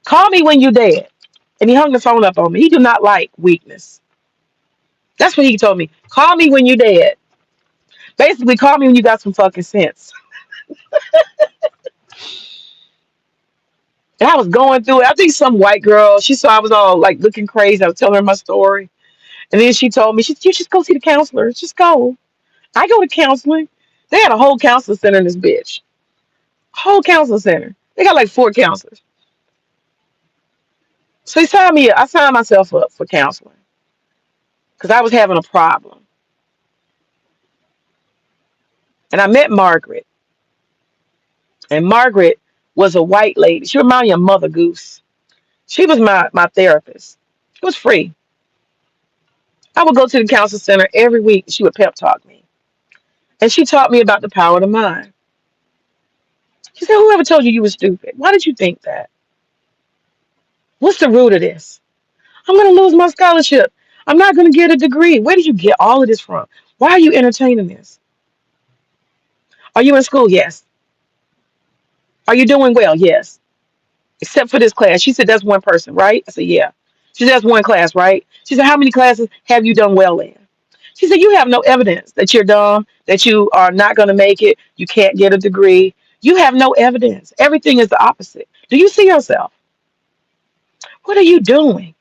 call me when you're dead. And he hung the phone up on me. He do not like weakness. That's what he told me. Call me when you're dead. Basically, call me when you got some fucking sense. And I was going through it. I think some white girl, she saw I was all like looking crazy. I was telling her my story. And then she told me, you just go see the counselor. Just go. I go to counseling. They had a whole counseling center in this bitch. Whole counseling center. They got like 4 counselors. So he signed me up. I signed myself up for counseling because I was having a problem. And I met Margaret. And Margaret was a white lady. She reminded me of Mother Goose. She was my therapist. It was free. I would go to the counseling center every week. She would pep talk me. And she taught me about the power of the mind. She said, whoever told you you were stupid? Why did you think that? What's the root of this? I'm going to lose my scholarship. I'm not going to get a degree. Where did you get all of this from? Why are you entertaining this? Are you in school? Yes. Are you doing well? Yes. Except for this class. She said, that's one person, right? I said, yeah. She said, that's one class, right? She said, how many classes have you done well in? She said, you have no evidence that you're dumb, that you are not going to make it, you can't get a degree. You have no evidence. Everything is the opposite. Do you see yourself? What are you doing?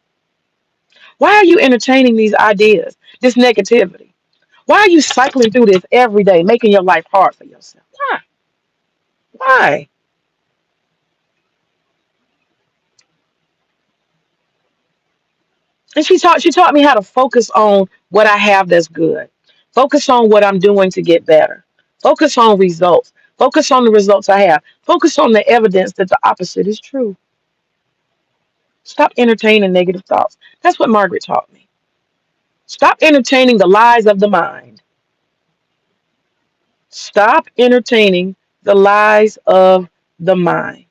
Why are you entertaining these ideas, this negativity? Why are you cycling through this every day, making your life hard for yourself? Why? Why? And she taught me how to focus on what I have that's good. Focus on what I'm doing to get better. Focus on results. Focus on the results I have. Focus on the evidence that the opposite is true. Stop entertaining negative thoughts. That's what Margaret taught me. Stop entertaining the lies of the mind. Stop entertaining the lies of the mind.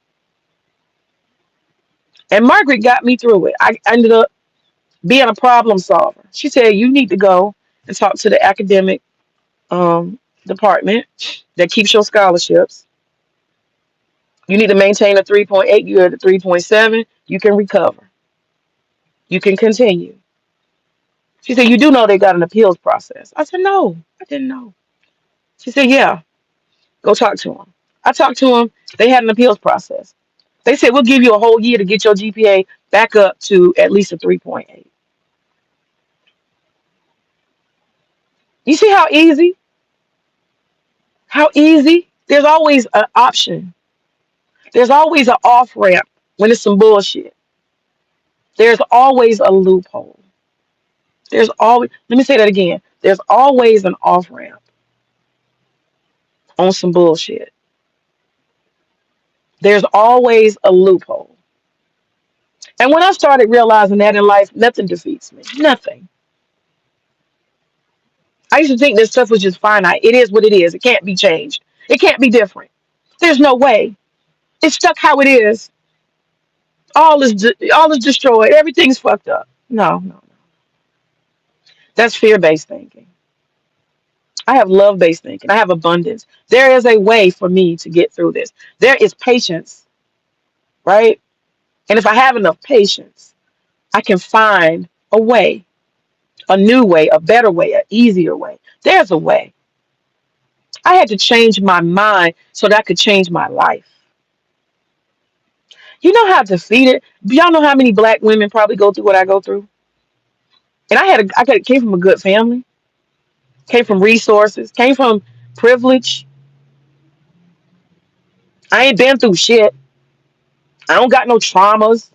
And Margaret got me through it. I ended up being a problem solver. She said, you need to go and talk to the academic department that keeps your scholarships. You need to maintain a 3.8. You're at a 3.7. You can recover. You can continue. She said, you do know they got an appeals process. I said, no, I didn't know. She said, yeah, go talk to them. I talked to them. They had an appeals process. They said, we'll give you a whole year to get your GPA back up to at least a 3.8. You see how easy? How easy? There's always an option. There's always an off ramp when it's some bullshit. There's always a loophole. There's always, let me say that again. There's always an off ramp on some bullshit. There's always a loophole. And when I started realizing that in life, nothing defeats me. Nothing. I used to think this stuff was just finite. It is what it is. It can't be changed. It can't be different. There's no way. It's stuck how it is. All is destroyed. Everything's fucked up. No, no. That's fear-based thinking. I have love-based thinking. I have abundance. There is a way for me to get through this. There is patience, right? And if I have enough patience, I can find a way, a new way, a better way, an easier way. There's a way. I had to change my mind so that I could change my life. You know how defeated? Y'all know how many black women probably go through what I go through? And I came from a good family. came from resources, came from privilege. I ain't been through shit. I don't got no traumas,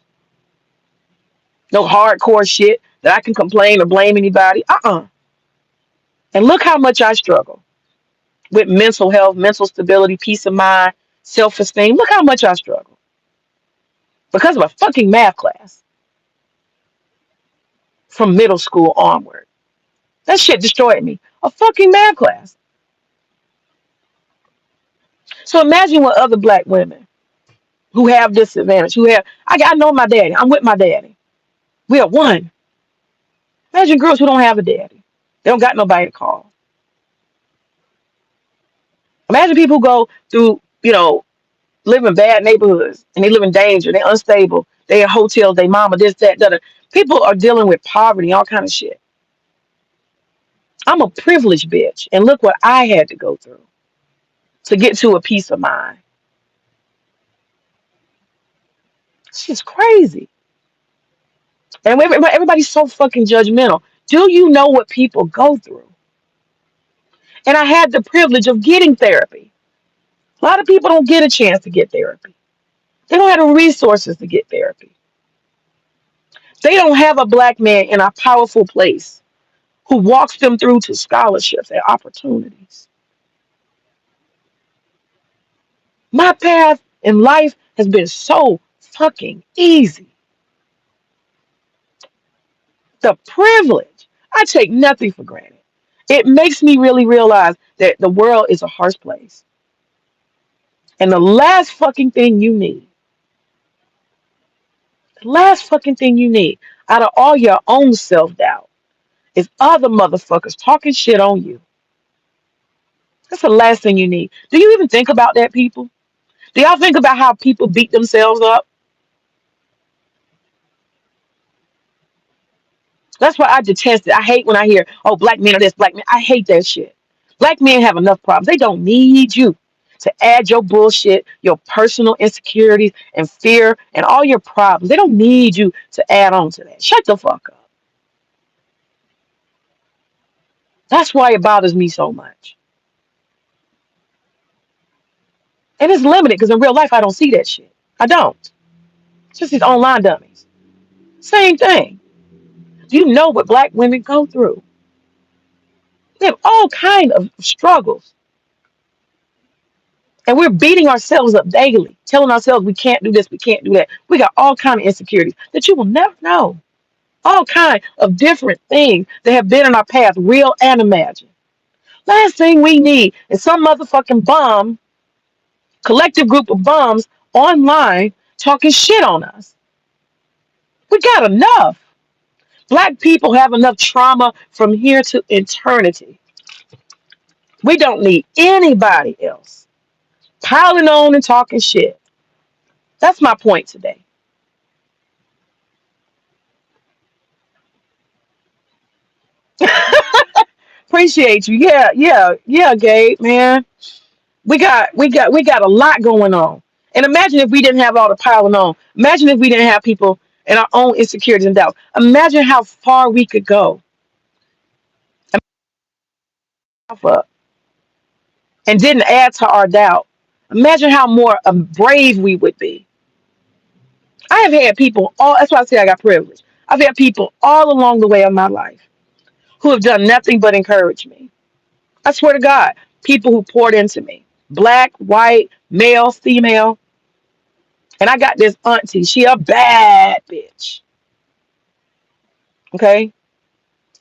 no hardcore shit that I can complain or blame anybody. And look how much I struggle with mental health, mental stability, peace of mind, self esteem. Look how much I struggle because of a fucking math class from middle school onward. That shit destroyed me. A fucking math class. So imagine what other black women who have disadvantage, I know my daddy. I'm with my daddy. We are one. Imagine girls who don't have a daddy. They don't got nobody to call. Imagine people who go through, live in bad neighborhoods and they live in danger. They're unstable. They in hotels. They mama this, that, that. People are dealing with poverty, all kind of shit. I'm a privileged bitch, and look what I had to go through to get to a peace of mind. She's crazy, and everybody's so fucking judgmental. Do you know what people go through? And I had the privilege of getting therapy. A lot of people don't get a chance to get therapy. They don't have the resources to get therapy. They don't have a black man in a powerful place who walks them through to scholarships and opportunities. My path in life has been so fucking easy. The privilege. I take nothing for granted. It makes me really realize that the world is a harsh place. And the last fucking thing you need out of all your own self doubt is other motherfuckers talking shit on you. That's the last thing you need. Do you even think about that, people? Do y'all think about how people beat themselves up? That's why I detest it. I hate when I hear, oh, black men are this, black men. I hate that shit. Black men have enough problems. They don't need you to add your bullshit, your personal insecurities and fear and all your problems. They don't need you to add on to that. Shut the fuck up. That's why it bothers me so much. And it's limited because in real life, I don't see that shit. I don't. It's just these online dummies. Same thing. Do you know what black women go through? They have all kind of struggles. And we're beating ourselves up daily, telling ourselves we can't do this, we can't do that. We got all kind of insecurities that you will never know. All kind of different things that have been in our past, real and imagined. Last thing we need is some motherfucking bum, collective group of bums online talking shit on us. We got enough. Black people have enough trauma from here to eternity. We don't need anybody else piling on and talking shit. That's my point today. Appreciate you. Yeah, yeah, yeah, Gabe, man. We got a lot going on. And imagine if we didn't have all the piling on. Imagine if we didn't have people and our own insecurities and doubts. Imagine how far we could go and didn't add to our doubt. Imagine how more brave we would be. I have had people all that's why I say I got privilege. I've had people all along the way of my life who have done nothing but encourage me. I swear to God, people who poured into me. Black, white, male, female. And I got this auntie. She a bad bitch. Okay?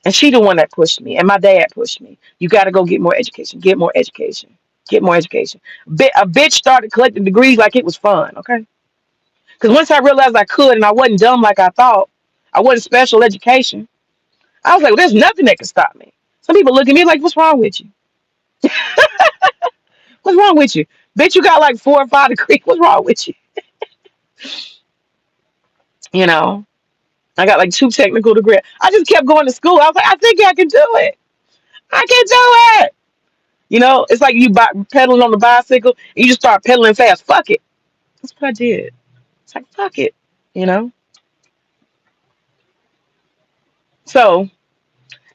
And she the one that pushed me. And my dad pushed me. You gotta go get more education. Get more education. Get more education. A bitch started collecting degrees like it was fun, okay? Because once I realized I could and I wasn't dumb like I thought, I wasn't special education. I was like, well, there's nothing that can stop me. Some people look at me like, what's wrong with you? What's wrong with you? Bitch, you got like 4 or 5 degrees. What's wrong with you? You know, I got like 2 technical degrees. I just kept going to school. I was like, I think I can do it. I can do it. It's like you pedaling on the bicycle and you just start pedaling fast. Fuck it. That's what I did. It's like, fuck it. You know? So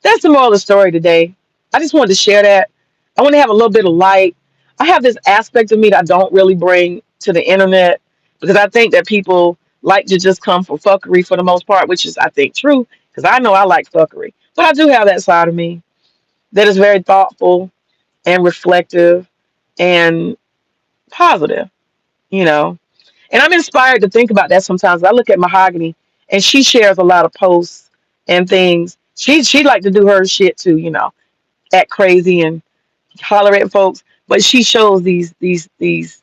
that's the moral of the story today. I just wanted to share that. I want to have a little bit of light. I have this aspect of me that I don't really bring to the internet because I think that people like to just come for fuckery for the most part, which is, I think, true because I know I like fuckery. But I do have that side of me that is very thoughtful and reflective and positive, you know. And I'm inspired to think about that sometimes. I look at Mahogany and she shares a lot of posts and things. She like to do her shit too, you know, act crazy and holler at folks, but she shows these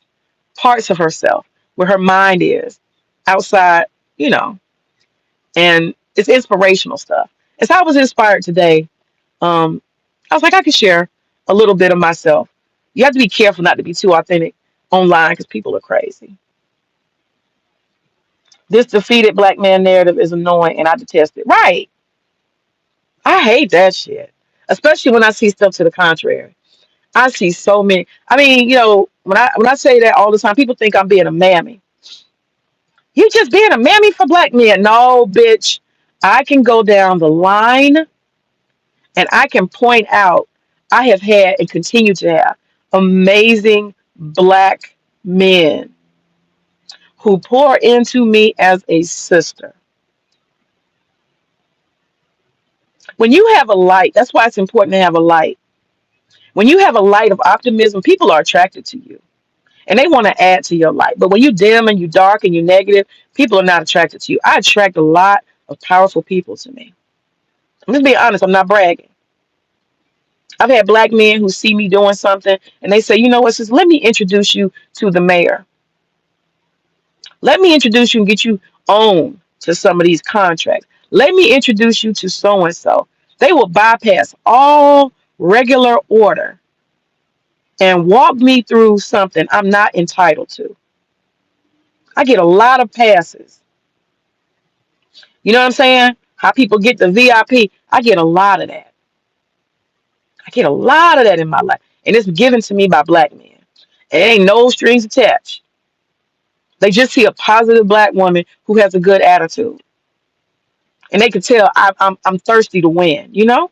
parts of herself where her mind is outside, you know, and it's inspirational stuff. And so I was inspired today. Um, I was like, I could share a little bit of myself. You have to be careful not to be too authentic online because people are crazy. This defeated black man narrative is annoying and I detest it. Right. I hate that shit. Especially when I see stuff to the contrary. I see so many. I mean, you know, when I say that all the time, people think I'm being a mammy. You just being a mammy for black men. No, bitch. I can go down the line and I can point out I have had and continue to have amazing black men who pour into me as a sister. When you have a light, that's why it's important to have a light. When you have a light of optimism, people are attracted to you and they want to add to your light. But when you dim and you dark and you negative, people are not attracted to you. I attract a lot of powerful people to me. I'm just being honest, I'm not bragging. I've had black men who see me doing something and they say, you know what, sis, let me introduce you to the mayor. Let me introduce you and get you on to some of these contracts. Let me introduce you to so and so. They will bypass all regular order and walk me through something I'm not entitled to. I get a lot of passes. You know what I'm saying? How people get the VIP. I get a lot of that. I get a lot of that in my life. And it's given to me by black men. It ain't no strings attached. They just see a positive black woman who has a good attitude. And they can tell I'm thirsty to win, you know?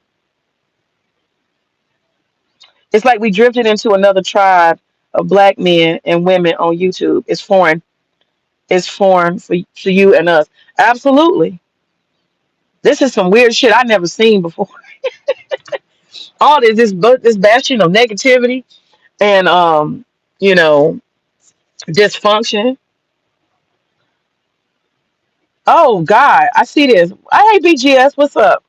It's like we drifted into another tribe of black men and women on YouTube. It's foreign. It's foreign for you and us. Absolutely. This is some weird shit I never seen before. All this bastion of negativity and you know, dysfunction. Oh God, I see this. Hey BGS, what's up?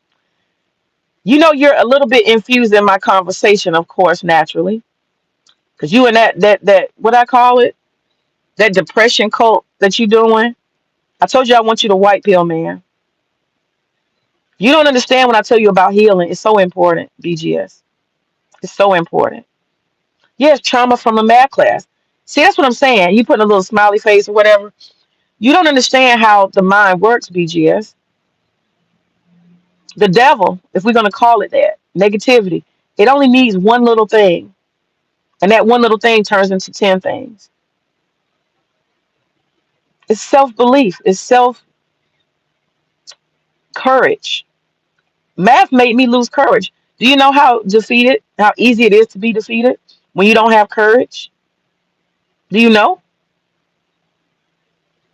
You know you're a little bit infused in my conversation, of course, naturally. Cause you and that what I call it, that depression cult that you doing. I told you I want you to white pill, man. You don't understand when I tell you about healing. It's so important, BGS. It's so important. Yes, trauma from a math class. See, that's what I'm saying. You put a little smiley face or whatever. You don't understand how the mind works, BGS. The devil, if we're going to call it that, negativity, it only needs one little thing. And that one little thing turns into 10 things. It's self belief, it's self courage. Math made me lose courage. Do you know how easy it is to be defeated when you don't have courage? Do you know?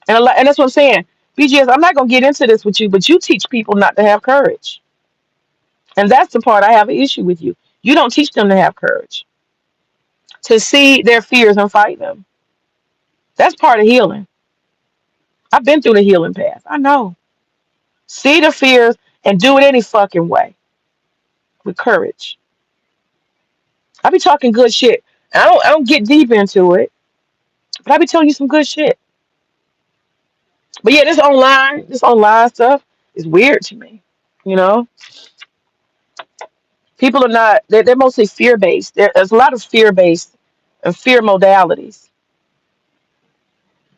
And that's what I'm saying. BGS, I'm not going to get into this with you, but you teach people not to have courage. And that's the part I have an issue with you. You don't teach them to have courage, to see their fears and fight them. That's part of healing. I've been through the healing path. I know. See the fears and do it any fucking way with courage. I be talking good shit. I don't get deep into it, but I be telling you some good shit. But yeah, this online stuff is weird to me. You know, people are not. They're mostly fear based. There's a lot of fear based and fear modalities.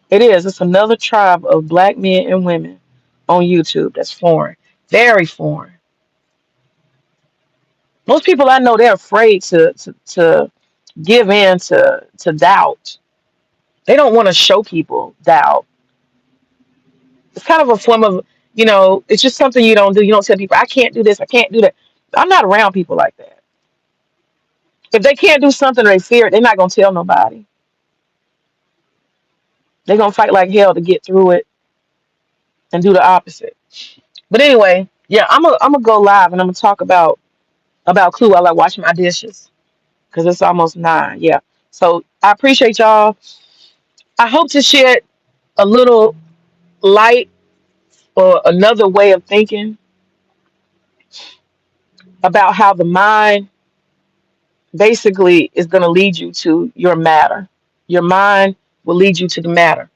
It is. It's another tribe of black men and women on YouTube that's foreign, very foreign. Most people I know they're afraid to give in to doubt. They don't want to show people doubt. It's kind of a form of, it's just something you don't do. You don't tell people, I can't do this, I can't do that. I'm not around people like that. If they can't do something or they fear it, they're not gonna tell nobody. They're gonna fight like hell to get through it and do the opposite. But anyway, yeah, I'm gonna go live and I'm gonna talk about Clue while I wash my dishes because it's almost 9. Yeah. So I appreciate y'all. I hope to shed a little light or another way of thinking about how the mind basically is going to lead you to your matter. Your mind will lead you to the matter.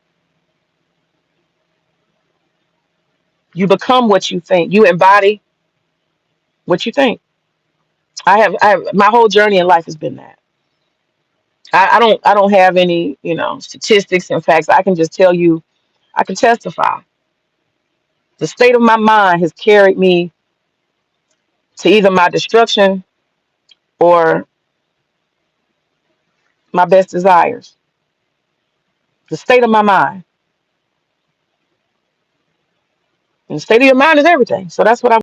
You become what you think. You embody what you think. I have my whole journey in life has been that. I don't have any, statistics and facts. I can just tell you, I can testify. The state of my mind has carried me to either my destruction or my best desires. The state of my mind. And the state of your mind is everything. So that's what I